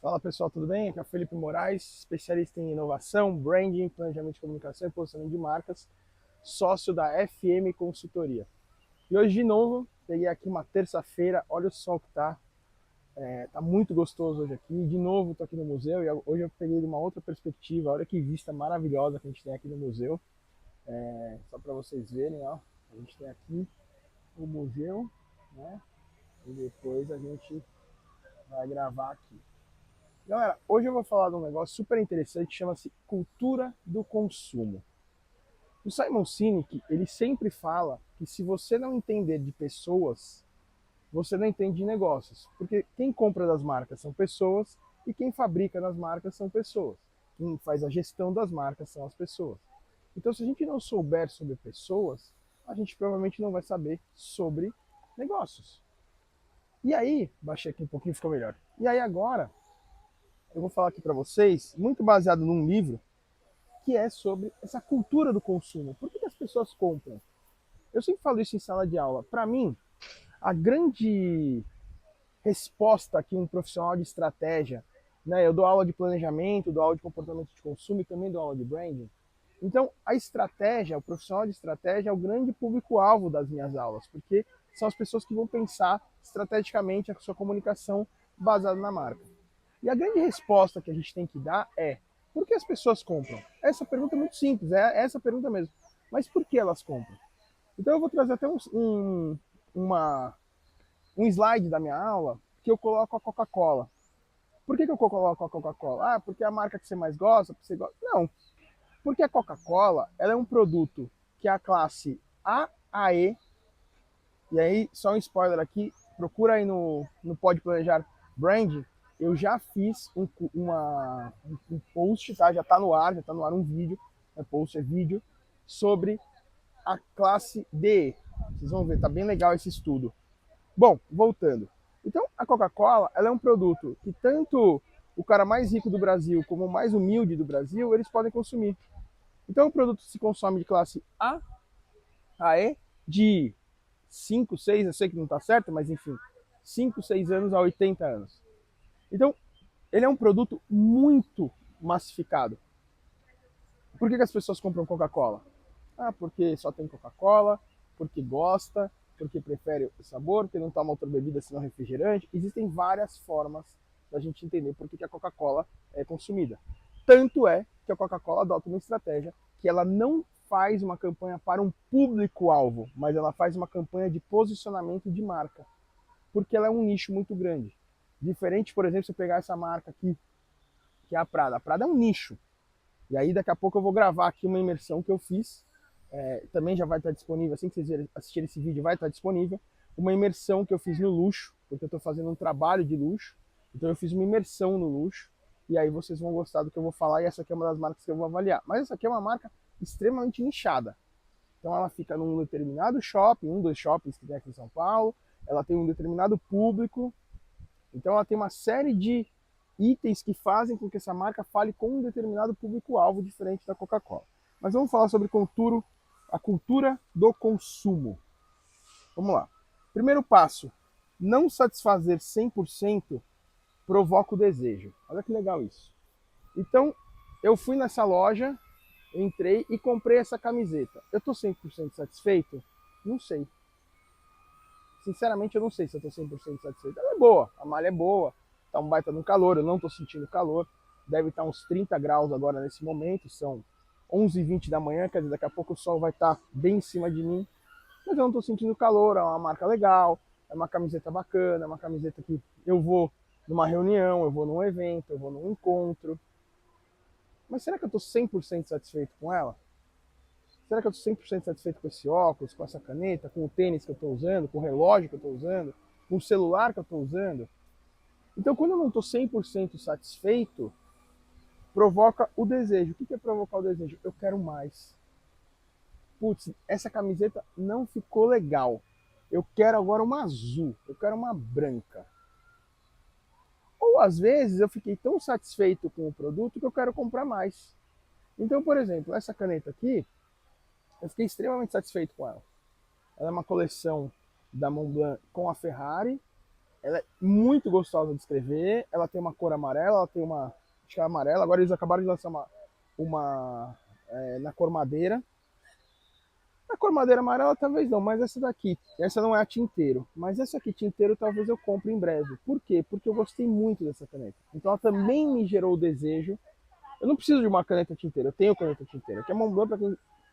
Fala pessoal, tudo bem? Aqui é o Felipe Moraes, especialista em inovação, branding, planejamento de comunicação e posicionamento de marcas, sócio da FM Consultoria. E hoje de novo, peguei aqui uma terça-feira, olha o sol que tá muito gostoso hoje aqui. De novo, tô aqui no museu e hoje eu peguei de uma outra perspectiva, olha que vista maravilhosa que a gente tem aqui no museu. Só para vocês verem, ó, a gente tem aqui o museu, né? E depois a gente vai gravar aqui. Galera, hoje eu vou falar de um negócio super interessante que chama-se cultura do consumo. O Simon Sinek, ele sempre fala que se você não entender de pessoas, você não entende de negócios. Porque quem compra das marcas são pessoas e quem fabrica nas marcas são pessoas. Quem faz a gestão das marcas são as pessoas. Então, se a gente não souber sobre pessoas, a gente provavelmente não vai saber sobre negócios. E aí, baixei aqui um pouquinho, ficou melhor. E aí agora, eu vou falar aqui para vocês, muito baseado num livro, que é sobre essa cultura do consumo. Por que as pessoas compram? Eu sempre falo isso em sala de aula. Para mim, a grande resposta que um profissional de estratégia, né? Eu dou aula de planejamento, dou aula de comportamento de consumo e também dou aula de branding. Então, a estratégia, o profissional de estratégia é o grande público-alvo das minhas aulas, porque são as pessoas que vão pensar estrategicamente a sua comunicação baseada na marca. E a grande resposta que a gente tem que dar é: por que as pessoas compram? Essa pergunta é muito simples, é essa pergunta mesmo. Mas por que elas compram? Então eu vou trazer até uma, um slide da minha aula que eu coloco a Coca-Cola. Por que eu coloco a Coca-Cola? Ah, porque é a marca que você mais gosta? Porque você gosta? Não, porque a Coca-Cola ela é um produto que é a classe A, e aí, só um spoiler aqui, procura aí no Pode Planejar Brand, eu já fiz um post, tá? Já tá no ar, já tá no ar um vídeo, post é vídeo, sobre a classe D. Vocês vão ver, tá bem legal esse estudo. Bom, voltando. Então, a Coca-Cola, ela é um produto que tanto o cara mais rico do Brasil como o mais humilde do Brasil, eles podem consumir. Então, o produto se consome de classe A, de 5, 6, eu sei que não está certo, mas enfim, 5, 6 anos a 80 anos. Então, ele é um produto muito massificado. Por que as pessoas compram Coca-Cola? Ah, porque só tem Coca-Cola, porque gosta, porque prefere o sabor, porque não toma outra bebida senão refrigerante. Existem várias formas da gente entender por que a Coca-Cola é consumida. Tanto é que a Coca-Cola adota uma estratégia que ela não faz uma campanha para um público-alvo, mas ela faz uma campanha de posicionamento de marca, porque ela é um nicho muito grande. Diferente, por exemplo, se eu pegar essa marca aqui, que é a Prada. A Prada é um nicho. E aí daqui a pouco eu vou gravar aqui uma imersão que eu fiz. Também já vai estar disponível, assim que vocês assistirem esse vídeo vai estar disponível. Uma imersão que eu fiz no luxo, porque eu estou fazendo um trabalho de luxo. Então eu fiz uma imersão no luxo. E aí vocês vão gostar do que eu vou falar. E essa aqui é uma das marcas que eu vou avaliar. Mas essa aqui é uma marca extremamente nichada. Então ela fica num determinado shopping, um dos shoppings que tem aqui em São Paulo. Ela tem um determinado público. Então ela tem uma série de itens que fazem com que essa marca fale com um determinado público-alvo diferente da Coca-Cola. Mas vamos falar sobre a cultura do consumo. Vamos lá. Primeiro passo, não satisfazer 100% provoca o desejo. Olha que legal isso. Então, eu fui nessa loja, entrei e comprei essa camiseta. Eu estou 100% satisfeito? Não sei. Sinceramente, eu não sei se eu estou 100% satisfeito. Ela é boa, a malha é boa, tá um baita no calor, eu não estou sentindo calor. Deve estar uns 30 graus agora nesse momento, são 11h20 da manhã, quer dizer, daqui a pouco o sol vai estar bem em cima de mim. Mas eu não estou sentindo calor, é uma marca legal, é uma camiseta bacana, é uma camiseta que eu vou numa reunião, eu vou num evento, eu vou num encontro. Mas será que eu estou 100% satisfeito com ela? Será que eu estou 100% satisfeito com esse óculos, com essa caneta, com o tênis que eu estou usando, com o relógio que eu estou usando, com o celular que eu estou usando? Então, quando eu não estou 100% satisfeito, provoca o desejo. O que é provocar o desejo? Eu quero mais. Putz, essa camiseta não ficou legal. Eu quero agora uma azul, eu quero uma branca. Ou às vezes eu fiquei tão satisfeito com o produto que eu quero comprar mais. Então, por exemplo, essa caneta aqui, eu fiquei extremamente satisfeito com ela. Ela é uma coleção da Montblanc com a Ferrari. Ela é muito gostosa de escrever, ela tem uma cor amarela, ela tem uma... acho que é amarela, agora eles acabaram de lançar na cor madeira. A cor madeira amarela talvez não, mas essa daqui, essa não é a tinteiro. Mas essa aqui, tinteiro, talvez eu compre em breve. Por quê? Porque eu gostei muito dessa caneta. Então ela também me gerou o desejo. Eu não preciso de uma caneta tinteiro, eu tenho caneta tinteiro. Aqui é Montblanc, para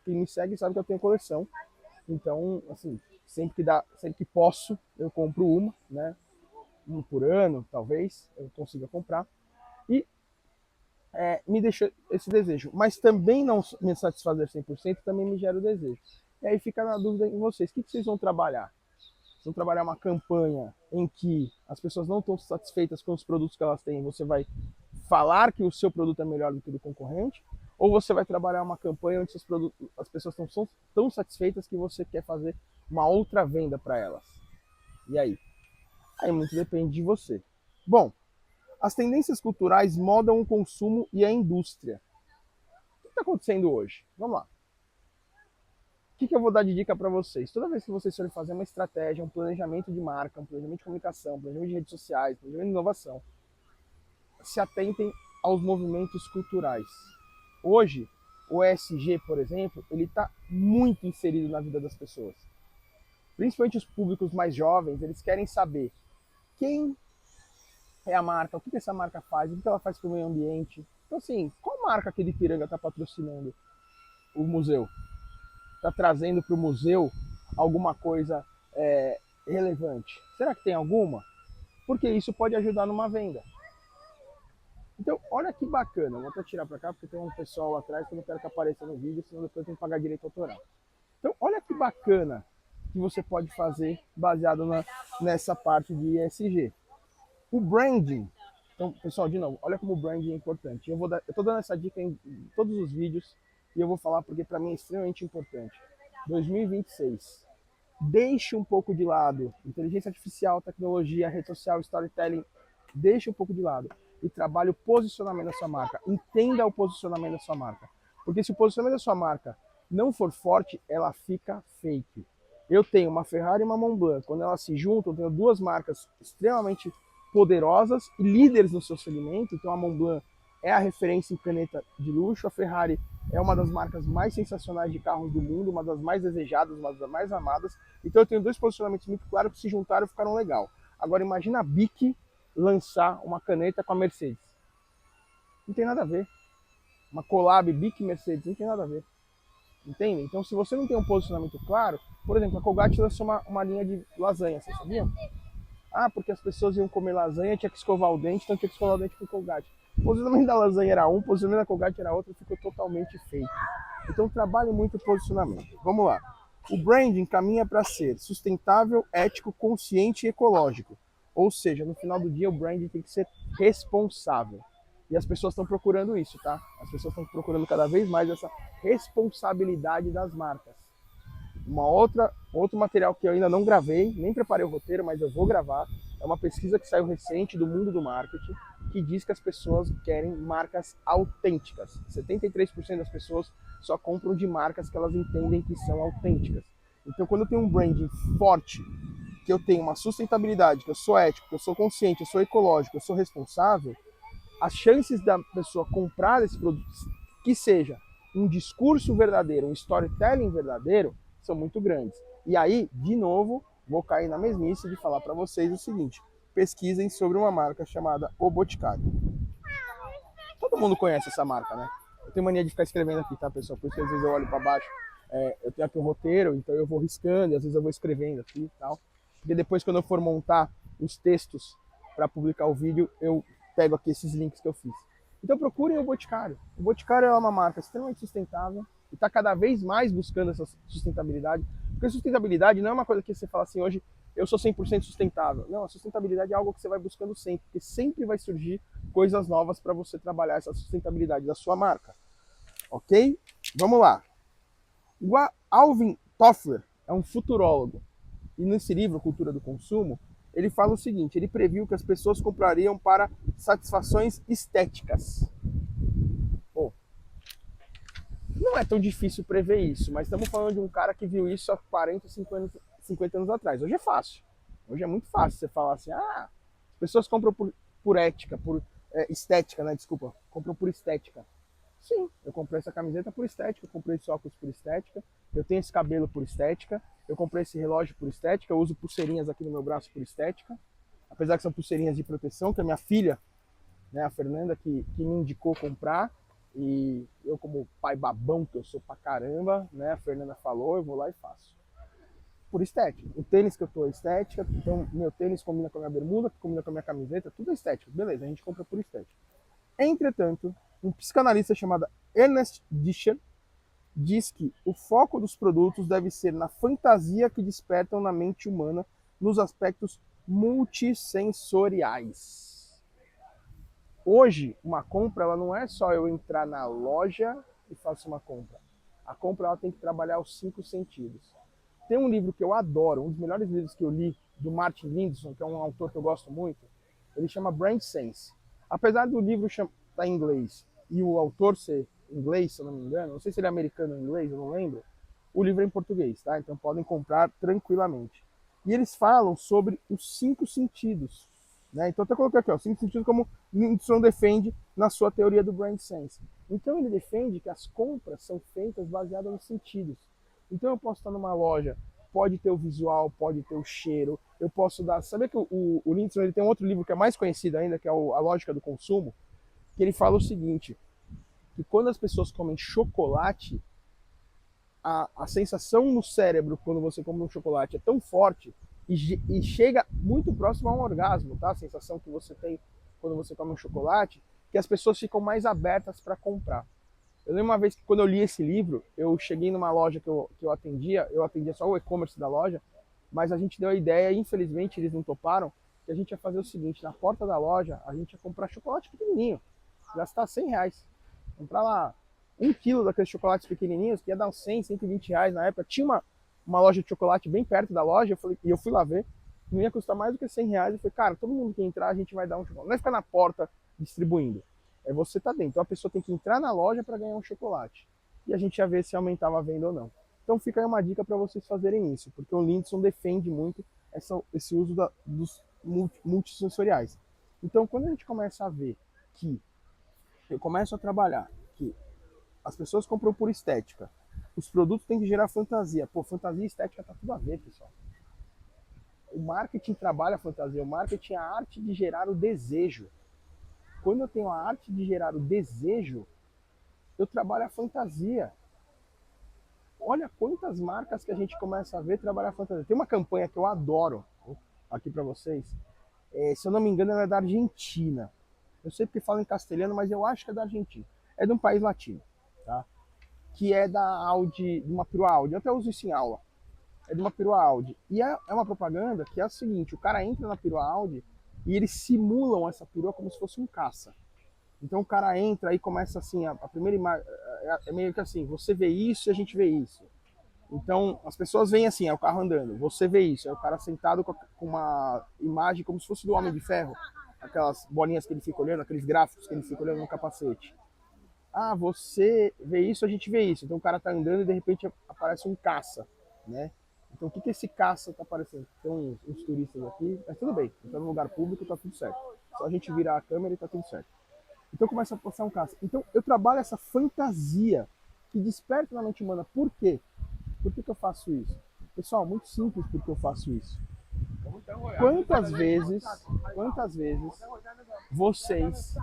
quem me segue sabe que eu tenho coleção. Então, assim, sempre que posso, eu compro uma, né? Um por ano, talvez, eu consiga comprar. E me deixa esse desejo. Mas também não me satisfazer 100% também me gera o desejo. E aí fica na dúvida em vocês. O que vocês vão trabalhar? Vocês vão trabalhar uma campanha em que as pessoas não estão satisfeitas com os produtos que elas têm, você vai falar que o seu produto é melhor do que o do concorrente? Ou você vai trabalhar uma campanha onde as pessoas estão tão satisfeitas que você quer fazer uma outra venda para elas? E aí? Aí muito depende de você. Bom, as tendências culturais modam o consumo e a indústria. O que está acontecendo hoje? Vamos lá. O que eu vou dar de dica para vocês? Toda vez que vocês forem fazer uma estratégia, um planejamento de marca, um planejamento de comunicação, um planejamento de redes sociais, um planejamento de inovação, se atentem aos movimentos culturais. Hoje, o ESG, por exemplo, ele está muito inserido na vida das pessoas. Principalmente os públicos mais jovens, eles querem saber quem é a marca, o que essa marca faz, o que ela faz para o meio ambiente. Então, assim, qual marca que de Ipiranga está patrocinando o museu? Está trazendo para o museu alguma coisa relevante? Será que tem alguma? Porque isso pode ajudar numa venda. Então, olha que bacana. Vou até tirar para cá, porque tem um pessoal lá atrás que eu não quero que apareça no vídeo, senão depois eu tenho que pagar direito autoral. Então, olha que bacana que você pode fazer baseado nessa parte de ESG. O branding. Então, pessoal, de novo, olha como o branding é importante. Eu estou dando essa dica em todos os vídeos e eu vou falar porque para mim é extremamente importante. 2026. Deixe um pouco de lado inteligência artificial, tecnologia, rede social, storytelling. Deixe um pouco de lado e trabalhe o posicionamento da sua marca. Entenda o posicionamento da sua marca. Porque se o posicionamento da sua marca não for forte, ela fica fake. Eu tenho uma Ferrari e uma Montblanc. Quando elas se juntam, eu tenho duas marcas extremamente poderosas e líderes no seu segmento. Então a Montblanc é a referência em caneta de luxo, a Ferrari é uma das marcas mais sensacionais de carros do mundo, uma das mais desejadas, uma das mais amadas. Então eu tenho dois posicionamentos muito claros que se juntaram e ficaram legal. Agora imagina a Bic lançar uma caneta com a Mercedes. Não tem nada a ver. Uma collab Bic Mercedes, não tem nada a ver. Entende? Então se você não tem um posicionamento claro, por exemplo, a Colgate lançou uma linha de lasanha, vocês sabiam? Ah, porque as pessoas iam comer lasanha, tinha que escovar o dente, então tinha que escovar o dente com Colgate. O posicionamento da lasanha era um, o posicionamento da Colgate era outro, ficou totalmente feito. Então trabalhe muito o posicionamento. Vamos lá. O branding caminha para ser sustentável, ético, consciente e ecológico. Ou seja, no final do dia o branding tem que ser responsável. E as pessoas estão procurando isso, tá? As pessoas estão procurando cada vez mais essa responsabilidade das marcas. Outro material que eu ainda não gravei, nem preparei o roteiro, mas eu vou gravar, é uma pesquisa que saiu recente do mundo do marketing, que diz que as pessoas querem marcas autênticas. 73% das pessoas só compram de marcas que elas entendem que são autênticas. Então, quando eu tenho um branding forte, que eu tenho uma sustentabilidade, que eu sou ético, que eu sou consciente, eu sou ecológico, eu sou responsável, as chances da pessoa comprar esse produto, que seja um discurso verdadeiro, um storytelling verdadeiro, são muito grandes. E aí, de novo, vou cair na mesmice de falar para vocês o seguinte: pesquisem sobre uma marca chamada O Boticário. Todo mundo conhece essa marca, né? Eu tenho mania de ficar escrevendo aqui, tá, pessoal? Por isso que às vezes eu olho para baixo, eu tenho aqui um roteiro, então eu vou riscando, e às vezes eu vou escrevendo aqui e tal. Porque depois, quando eu for montar os textos para publicar o vídeo, eu pego aqui esses links que eu fiz. Então procurem o Boticário. O Boticário é uma marca extremamente sustentável e está cada vez mais buscando essa sustentabilidade. Porque sustentabilidade não é uma coisa que você fala assim, hoje eu sou 100% sustentável. Não, a sustentabilidade é algo que você vai buscando sempre, porque sempre vai surgir coisas novas para você trabalhar essa sustentabilidade da sua marca. Ok? Vamos lá. O Alvin Toffler é um futurólogo. E nesse livro, Cultura do Consumo, ele fala o seguinte: ele previu que as pessoas comprariam para satisfações estéticas. Bom, não é tão difícil prever isso, mas estamos falando de um cara que viu isso há 40, 50 anos atrás. Hoje é fácil. Hoje é muito fácil você falar assim, as pessoas compram por ética, estética, né? Desculpa, compram por estética. Sim, eu comprei essa camiseta por estética, eu comprei esse óculos por estética, eu tenho esse cabelo por estética, eu comprei esse relógio por estética, eu uso pulseirinhas aqui no meu braço por estética, apesar que são pulseirinhas de proteção, que a minha filha, né, a Fernanda, que me indicou comprar, e eu como pai babão que eu sou pra caramba, né, a Fernanda falou, eu vou lá e faço. Por estética. O tênis que eu tô é estética, então meu tênis combina com a minha bermuda, que combina com a minha camiseta, tudo é estético. Beleza, a gente compra por estética. Entretanto, um psicanalista chamado Ernest Discher diz que o foco dos produtos deve ser na fantasia que despertam na mente humana nos aspectos multissensoriais. Hoje, uma compra ela não é só eu entrar na loja e faço uma compra. A compra ela tem que trabalhar os 5 sentidos. Tem um livro que eu adoro, um dos melhores livros que eu li, do Martin Lindson, que é um autor que eu gosto muito. Ele chama Brand Sense. Apesar do livro estar em inglês e o autor ser inglês, se eu não me engano, não sei se ele é americano ou inglês, eu não lembro, o livro é em português, tá? Então podem comprar tranquilamente. E eles falam sobre os 5 sentidos. Né? Então até coloquei aqui, ó, 5 sentidos como Lindson defende na sua teoria do Brand Sense. Então ele defende que as compras são feitas baseadas nos sentidos. Então eu posso estar numa loja, pode ter o visual, pode ter o cheiro, eu posso dar... Sabe que o Lindson ele tem um outro livro que é mais conhecido ainda, que é A Lógica do Consumo, que ele fala o seguinte, que quando as pessoas comem chocolate, a sensação no cérebro quando você come um chocolate é tão forte e chega muito próximo a um orgasmo, tá? A sensação que você tem quando você come um chocolate, que as pessoas ficam mais abertas para comprar. Eu lembro uma vez que quando eu li esse livro, eu cheguei numa loja que eu atendia só o e-commerce da loja, mas a gente deu a ideia, e infelizmente eles não toparam, que a gente ia fazer o seguinte, na porta da loja, a gente ia comprar chocolate pequenininho, gastar R$100. Comprar lá 1 quilo daqueles chocolates pequenininhos, que ia dar uns 100, R$120 na época. Tinha uma loja de chocolate bem perto da loja, e eu fui lá ver, não ia custar mais do que R$100. Eu falei, cara, todo mundo que entrar, a gente vai dar um chocolate. Não é ficar na porta distribuindo. É você tá dentro. Então a pessoa tem que entrar na loja para ganhar um chocolate. E a gente ia ver se aumentava a venda ou não. Então fica aí uma dica para vocês fazerem isso, porque o Lindson defende muito esse uso dos multissensoriais. Então quando a gente começa a ver que eu começo a trabalhar que as pessoas compram por estética, os produtos têm que gerar fantasia. Pô, fantasia e estética tá tudo a ver, pessoal. O marketing trabalha a fantasia, o marketing é a arte de gerar o desejo. Quando eu tenho a arte de gerar o desejo, eu trabalho a fantasia. Olha quantas marcas que a gente começa a ver trabalhar a fantasia. Tem uma campanha que eu adoro aqui para vocês. Se eu não me engano, ela é da Argentina. Eu sei porque fala em castelhano, mas eu acho que é da Argentina. É de um país latino, tá? Que é da Audi, de uma perua Audi. Eu até uso isso em aula. É de uma perua Audi. E é uma propaganda que é o seguinte, o cara entra na perua Audi e eles simulam essa perua como se fosse um caça. Então o cara entra e começa assim, a primeira imagem é meio que assim, você vê isso e a gente vê isso. Então as pessoas veem assim, é o carro andando, você vê isso, é o cara sentado com uma imagem como se fosse do Homem de Ferro, aquelas bolinhas que ele fica olhando, aqueles gráficos que ele fica olhando no capacete. Ah, você vê isso, a gente vê isso. Então o cara tá andando e de repente aparece um caça, né? Então o que esse caça tá aparecendo? Tem uns turistas aqui, mas tudo bem, tá no lugar público, tá tudo certo. Só a gente virar a câmera e tá tudo certo. Então começa a passar um caça. Então eu trabalho essa fantasia que desperta na mente humana. Por quê? Por que eu faço isso? Pessoal, muito simples porque eu faço isso. Quantas vezes vocês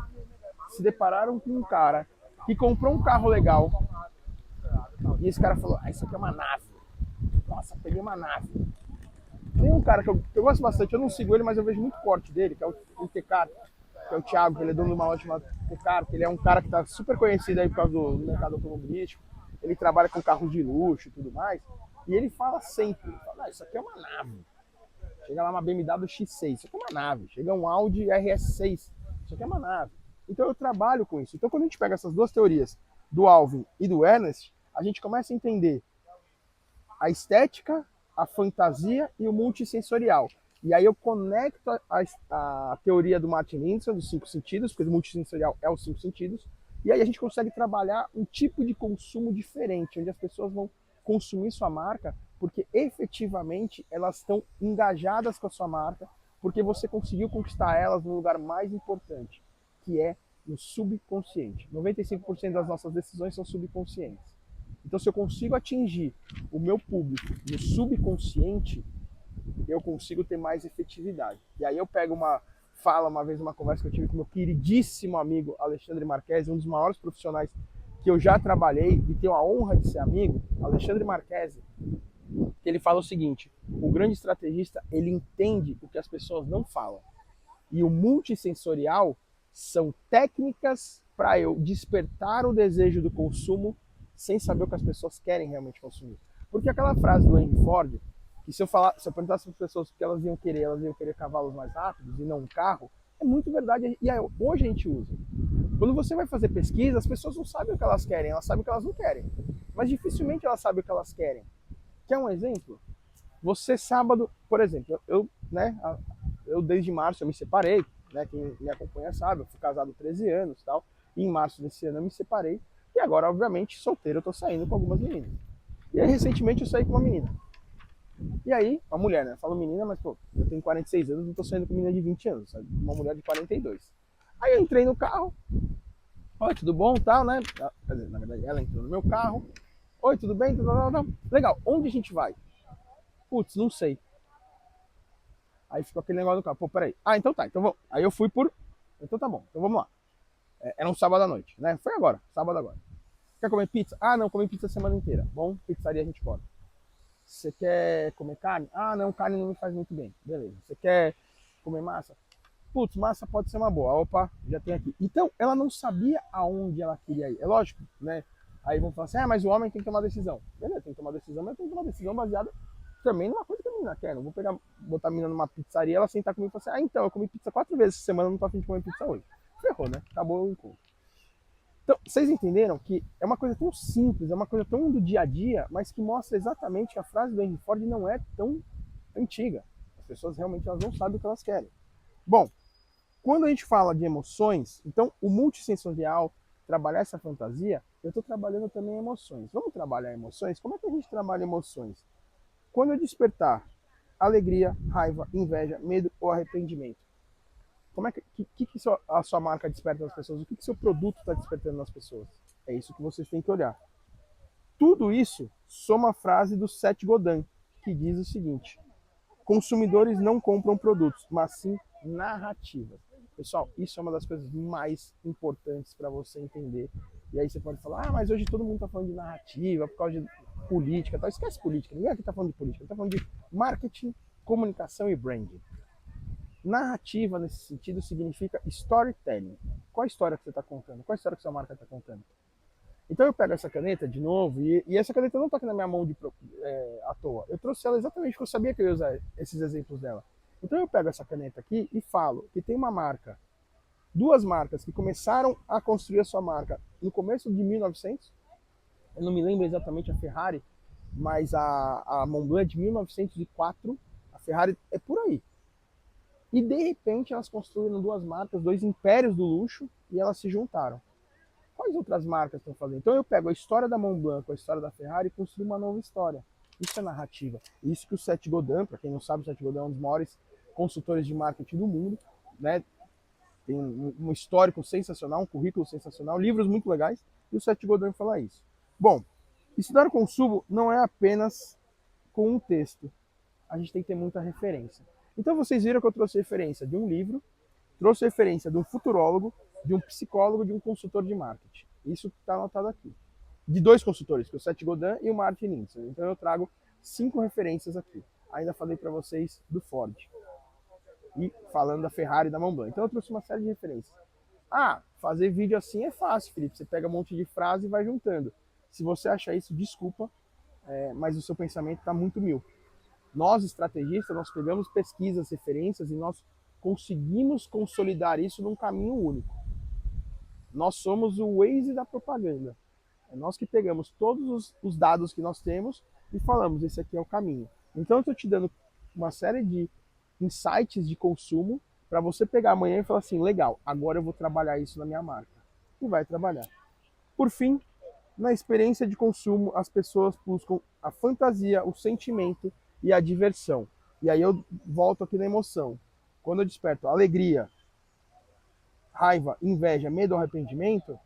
se depararam com um cara que comprou um carro legal e esse cara falou, isso aqui é uma nave. Nossa, peguei uma nave. Tem um cara que eu gosto bastante, eu não sigo ele, mas eu vejo muito corte dele, que é o Tecar, que é o Thiago, que ele é dono de uma loja chamada Tecar, que ele é um cara que está super conhecido aí por causa do mercado automobilístico. Ele trabalha com carros de luxo e tudo mais. E ele fala sempre, isso aqui é uma nave. Chega lá uma BMW X6, isso aqui é uma nave. Chega um Audi RS6, isso aqui é uma nave. Então eu trabalho com isso. Então quando a gente pega essas duas teorias, do Alvin e do Ernest, a gente começa a entender a estética, a fantasia e o multissensorial. E aí eu conecto a teoria do Martin Lindson, dos 5 sentidos, porque o multissensorial é os 5 sentidos, e aí a gente consegue trabalhar um tipo de consumo diferente, onde as pessoas vão consumir sua marca Porque efetivamente elas estão engajadas com a sua marca, porque você conseguiu conquistar elas no lugar mais importante, que é no subconsciente. 95% das nossas decisões são subconscientes. Então, se eu consigo atingir o meu público no subconsciente, eu consigo ter mais efetividade. E aí eu pego uma vez, uma conversa que eu tive com meu queridíssimo amigo Alexandre Marques, um dos maiores profissionais que eu já trabalhei e tenho a honra de ser amigo, Alexandre Marques, que ele fala o seguinte: o grande estrategista, ele entende o que as pessoas não falam. E o multissensorial são técnicas para eu despertar o desejo do consumo sem saber o que as pessoas querem realmente consumir. Porque aquela frase do Henry Ford, que se eu perguntasse para as pessoas o que elas iam querer cavalos mais rápidos e não um carro, é muito verdade. E hoje a gente usa. Quando você vai fazer pesquisa, as pessoas não sabem o que elas querem, elas sabem o que elas não querem. Mas dificilmente elas sabem o que elas querem. Quer um exemplo? Você sábado, por exemplo, eu desde março eu me separei, né? Quem me acompanha sabe, eu fui casado 13 anos e tal. E em março desse ano eu me separei. E agora, obviamente, solteiro, eu tô saindo com algumas meninas. E aí, recentemente, eu saí com uma menina. E aí, uma mulher, né? Eu falo menina, mas, pô, eu tenho 46 anos, não tô saindo com uma menina de 20 anos, sabe? Uma mulher de 42. Aí eu entrei no carro. Oi, tudo bom, tal, né? Quer dizer, na verdade, ela entrou no meu carro. Oi, tudo bem? Legal, onde a gente vai? Putz, não sei. Aí ficou aquele negócio do carro. Pô, peraí. Ah, então tá. Então vamos. Aí eu fui por. Então tá bom. Então vamos lá. Era um sábado à noite, né? Foi agora. Sábado agora. Quer comer pizza? Ah, não. Comi pizza a semana inteira. Bom, pizzaria a gente pode. Você quer comer carne? Ah, não. Carne não me faz muito bem. Beleza. Você quer comer massa? Putz, massa pode ser uma boa. Opa, já tem aqui. Então, ela não sabia aonde ela queria ir. É lógico, né? Aí vão falar assim, mas o homem tem que tomar decisão. Beleza, tem que tomar decisão, mas tem que tomar decisão baseada também numa coisa que a menina quer. Não vou botar a menina numa pizzaria, ela sentar comigo e falar assim, então, eu comi pizza 4 vezes essa semana, não tô afim de comer pizza hoje. Ferrou, né? Acabou o encontro. Então, vocês entenderam que é uma coisa tão simples, é uma coisa tão do dia a dia, mas que mostra exatamente que a frase do Henry Ford não é tão antiga. As pessoas realmente elas não sabem o que elas querem. Bom, quando a gente fala de emoções, então o multissensorial, trabalhar essa fantasia, eu estou trabalhando também emoções. Vamos trabalhar emoções? Como é que a gente trabalha emoções? Quando eu despertar alegria, raiva, inveja, medo ou arrependimento, como é que a sua marca desperta nas pessoas? O que seu produto está despertando nas pessoas? É isso que vocês têm que olhar. Tudo isso soma a frase do Seth Godin, que diz o seguinte: consumidores não compram produtos, mas sim narrativas. Pessoal, isso é uma das coisas mais importantes para você entender. E aí você pode falar, mas hoje todo mundo está falando de narrativa por causa de política, tal. Esquece política, ninguém aqui está falando de política, está falando de marketing, comunicação e branding. Narrativa, nesse sentido, significa storytelling. Qual a história que você está contando? Qual a história que sua marca está contando? Então eu pego essa caneta de novo, e essa caneta não está aqui na minha mão à toa. Eu trouxe ela exatamente porque eu sabia que eu ia usar esses exemplos dela. Então eu pego essa caneta aqui e falo que tem uma marca, duas marcas que começaram a construir a sua marca no começo de 1900. Eu não me lembro exatamente a Ferrari, mas a Montblanc é de 1904. A Ferrari é por aí. E de repente elas construíram duas marcas, dois impérios do luxo, e elas se juntaram. Quais outras marcas estão fazendo? Então eu pego a história da Montblanc com a história da Ferrari e construo uma nova história. Isso é narrativa. Isso que o Seth Godin, para quem não sabe, o Seth Godin é um dos maiores consultores de marketing do mundo, né? Tem um histórico sensacional, um currículo sensacional, livros muito legais, e o Seth Godin fala isso. Bom, estudar o consumo não é apenas com um texto. A gente tem que ter muita referência. Então vocês viram que eu trouxe referência de um livro, trouxe referência de um futurólogo, de um psicólogo, de um consultor de marketing. Isso está anotado aqui. De dois consultores, que é o Seth Godin e o Martin Lindser. Então eu trago 5 referências aqui. Ainda falei para vocês do Ford. E falando da Ferrari e da Montblanc. Então eu trouxe uma série de referências. Ah, fazer vídeo assim é fácil, Felipe. Você pega um monte de frase e vai juntando. Se você achar isso, desculpa, mas o seu pensamento está muito mil. Nós, estrategistas, nós pegamos pesquisas, referências e nós conseguimos consolidar isso num caminho único. Nós somos o Waze da propaganda. É nós que pegamos todos os dados que nós temos e falamos, esse aqui é o caminho. Então eu estou te dando uma série de insights de consumo para você pegar amanhã e falar assim, legal, agora eu vou trabalhar isso na minha marca. E vai trabalhar. Por fim, Na experiência de consumo, as pessoas buscam a fantasia, o sentimento e a diversão. E aí eu volto aqui na emoção. Quando eu desperto alegria, raiva, inveja, medo ou arrependimento,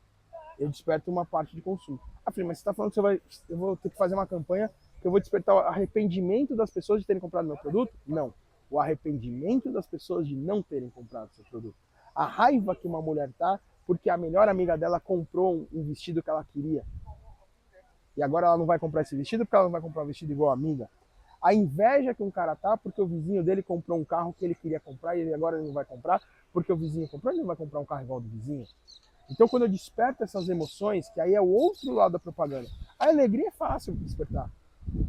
eu desperto uma parte de consumo. Ah, filho, mas você está falando que eu vou ter que fazer uma campanha que eu vou despertar o arrependimento das pessoas de terem comprado meu produto? Não. O arrependimento das pessoas de não terem comprado seu produto. A raiva que uma mulher tá porque a melhor amiga dela comprou um vestido que ela queria. E agora ela não vai comprar esse vestido porque ela não vai comprar um vestido igual a amiga. A inveja que um cara tá porque o vizinho dele comprou um carro que ele queria comprar e agora ele não vai comprar porque o vizinho comprou, ele não vai comprar um carro igual ao do vizinho. Então, quando eu desperto essas emoções, que aí é o outro lado da propaganda, a alegria é fácil de despertar.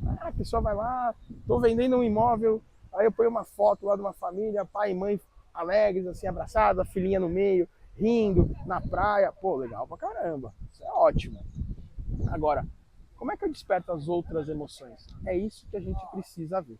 Ah, a pessoa vai lá, tô vendendo um imóvel, aí eu ponho uma foto lá de uma família, pai e mãe alegres, assim, abraçados, a filhinha no meio, rindo, na praia. Pô, legal pra caramba. Isso é ótimo. Agora, como é que eu desperto as outras emoções? É isso que a gente precisa ver.